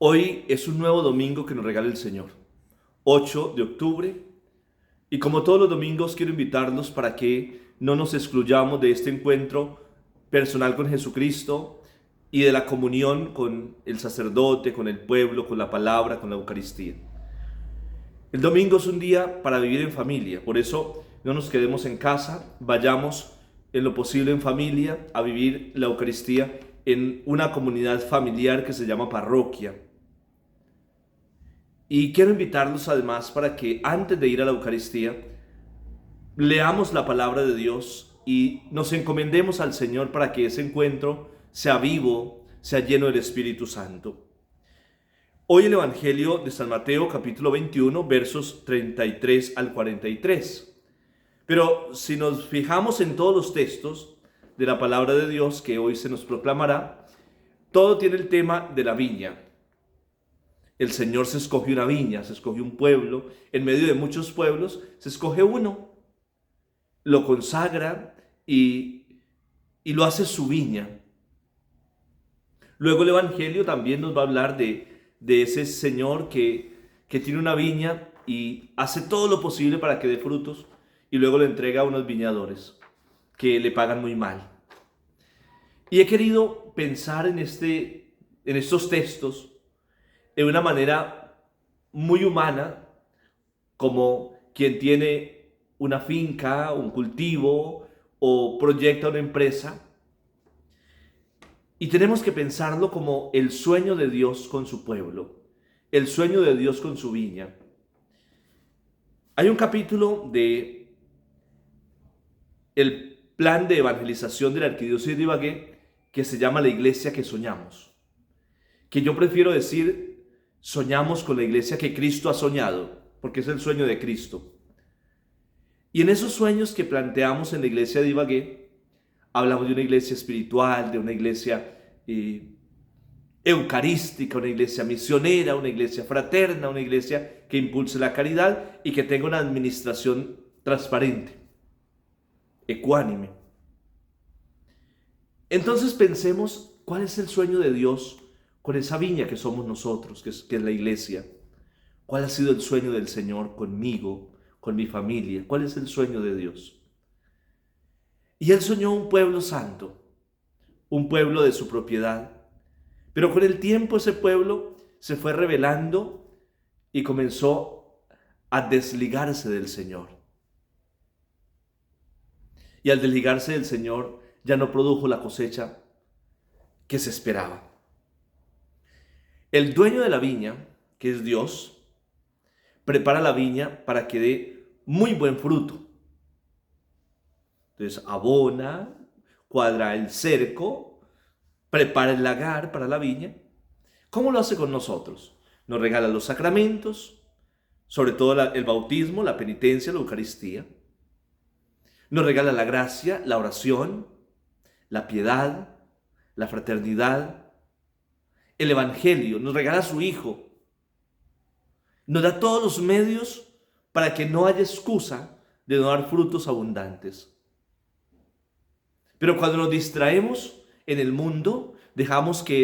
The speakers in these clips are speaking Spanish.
Hoy es un nuevo domingo que nos regala el Señor, 8 de octubre, y como todos los domingos quiero invitarlos para que no nos excluyamos de este encuentro personal con Jesucristo y de la comunión con el sacerdote, con el pueblo, con la palabra, con la Eucaristía. El domingo es un día para vivir en familia, por eso no nos quedemos en casa, vayamos en lo posible en familia a vivir la Eucaristía en una comunidad familiar que se llama parroquia. Y quiero invitarlos además para que antes de ir a la Eucaristía leamos la palabra de Dios y nos encomendemos al Señor para que ese encuentro sea vivo, sea lleno del Espíritu Santo. Hoy el Evangelio de San Mateo capítulo 21 versos 33 al 43. Pero si nos fijamos en todos los textos de la palabra de Dios que hoy se nos proclamará, todo tiene el tema de la viña. El Señor se escogió una viña, se escogió un pueblo, en medio de muchos pueblos se escoge uno, lo consagra y lo hace su viña. Luego el Evangelio también nos va a hablar de ese Señor que tiene una viña y hace todo lo posible para que dé frutos y luego lo entrega a unos viñadores que le pagan muy mal. Y he querido pensar en estos textos de una manera muy humana, como quien tiene una finca, un cultivo o proyecta una empresa. Y tenemos que pensarlo como el sueño de Dios con su pueblo, el sueño de Dios con su viña. Hay un capítulo de el plan de evangelización de la Arquidiócesis de Ibagué que se llama La Iglesia que Soñamos, que yo prefiero decir soñamos con la iglesia que Cristo ha soñado, porque es el sueño de Cristo. Y en esos sueños que planteamos en la iglesia de Ibagué, hablamos de una iglesia espiritual, de una iglesia eucarística, una iglesia misionera, una iglesia fraterna, una iglesia que impulse la caridad y que tenga una administración transparente, ecuánime. Entonces pensemos cuál es el sueño de Dios con esa viña que somos nosotros, que es la iglesia. ¿Cuál ha sido el sueño del Señor conmigo, con mi familia? ¿Cuál es el sueño de Dios? Y Él soñó un pueblo santo, un pueblo de su propiedad. Pero con el tiempo ese pueblo se fue rebelando y comenzó a desligarse del Señor. Y al desligarse del Señor ya no produjo la cosecha que se esperaba. El dueño de la viña, que es Dios, prepara la viña para que dé muy buen fruto. Entonces abona, cuadra el cerco, prepara el lagar para la viña. ¿Cómo lo hace con nosotros? Nos regala los sacramentos, sobre todo el bautismo, la penitencia, la Eucaristía. Nos regala la gracia, la oración, la piedad, la fraternidad, el Evangelio, nos regala a su Hijo. Nos da todos los medios para que no haya excusa de no dar frutos abundantes. Pero cuando nos distraemos en el mundo, dejamos que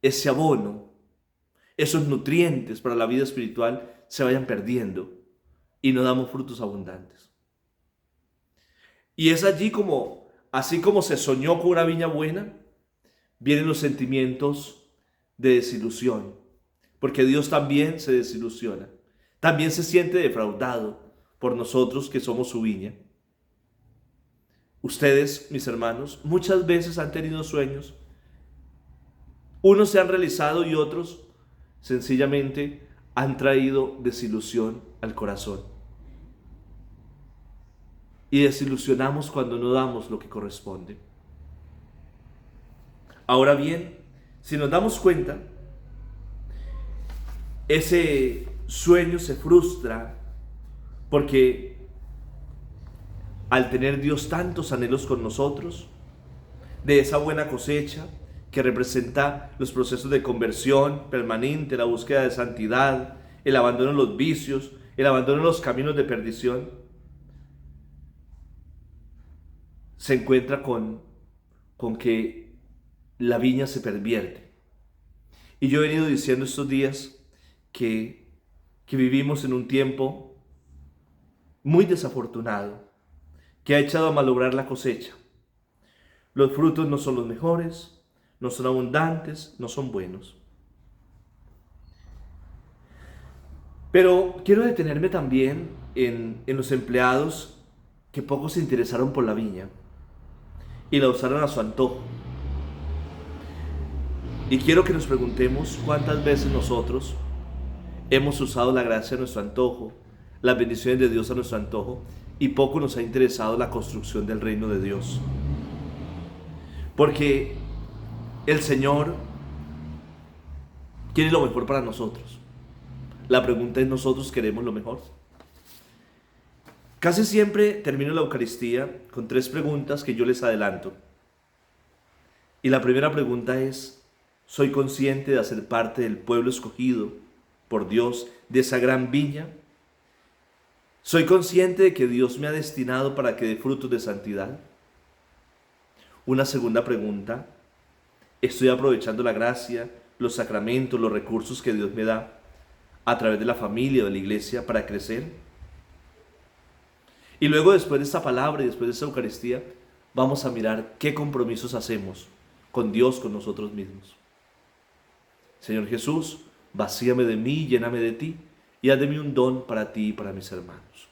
ese abono, esos nutrientes para la vida espiritual se vayan perdiendo y no damos frutos abundantes. Y es allí así como se soñó con una viña buena, vienen los sentimientos de desilusión, porque Dios también se desilusiona, también se siente defraudado por nosotros que somos su viña. Ustedes, mis hermanos, muchas veces han tenido sueños, unos se han realizado y otros sencillamente han traído desilusión al corazón. Y desilusionamos cuando no damos lo que corresponde. Ahora bien, si nos damos cuenta, ese sueño se frustra porque al tener Dios tantos anhelos con nosotros, de esa buena cosecha que representa los procesos de conversión permanente, la búsqueda de santidad, el abandono de los vicios, el abandono de los caminos de perdición, se encuentra con que la viña se pervierte. Y yo he venido diciendo estos días que vivimos en un tiempo muy desafortunado, que ha echado a malograr la cosecha. Los frutos no son los mejores, no son abundantes, no son buenos. Pero quiero detenerme también en los empleados que poco se interesaron por la viña y la usaron a su antojo. Y quiero que nos preguntemos cuántas veces nosotros hemos usado la gracia a nuestro antojo, las bendiciones de Dios a nuestro antojo, y poco nos ha interesado la construcción del reino de Dios. Porque el Señor quiere lo mejor para nosotros. La pregunta es, ¿nosotros queremos lo mejor? Casi siempre termino la Eucaristía con 3 preguntas que yo les adelanto. Y la primera pregunta es, ¿soy consciente de hacer parte del pueblo escogido por Dios de esa gran viña? ¿Soy consciente de que Dios me ha destinado para que dé frutos de santidad? Una segunda pregunta, ¿estoy aprovechando la gracia, los sacramentos, los recursos que Dios me da a través de la familia o de la iglesia para crecer? Y luego, después de esta palabra y después de esta Eucaristía, vamos a mirar qué compromisos hacemos con Dios, con nosotros mismos. Señor Jesús, vacíame de mí, lléname de ti y haz de mí un don para ti y para mis hermanos.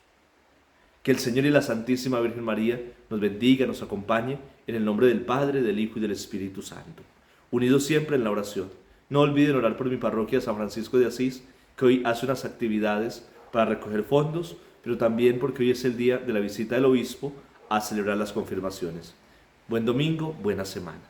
Que el Señor y la Santísima Virgen María nos bendiga, nos acompañe, en el nombre del Padre, del Hijo y del Espíritu Santo. Unidos siempre en la oración. No olviden orar por mi parroquia San Francisco de Asís, que hoy hace unas actividades para recoger fondos, pero también porque hoy es el día de la visita del obispo a celebrar las confirmaciones. Buen domingo, buena semana.